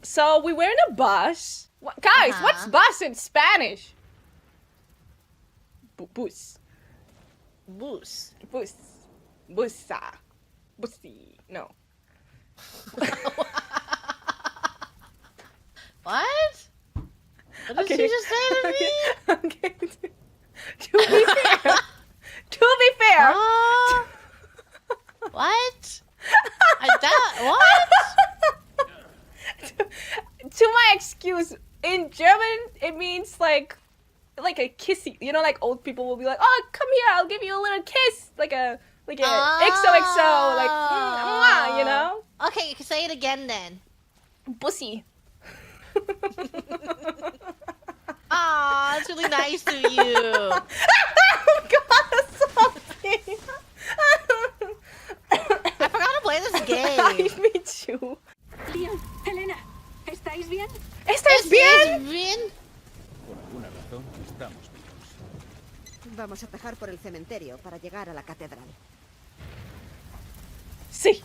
So we were in a bus. Guys, what's bus in Spanish? Bus. Bus. Bus. Busa. Busi. No. What? What did she just say to me? Okay. To be fair. To be fair. What? What? To my excuse, in German, it means like a kissy. You know, like old people will be like, "Oh, come here, I'll give you a little kiss," like a XOXO, like mwah, you know. Okay, say it again then. Bussy. Aw, it's really nice of you. Oh God, that's something. I forgot to play this game. Me too. Leon, Helena, ¿estáis bien? ¿Estáis bien? Por alguna razón, estamos vivos. Vamos a atajar por el cementerio para llegar a la catedral. Sí.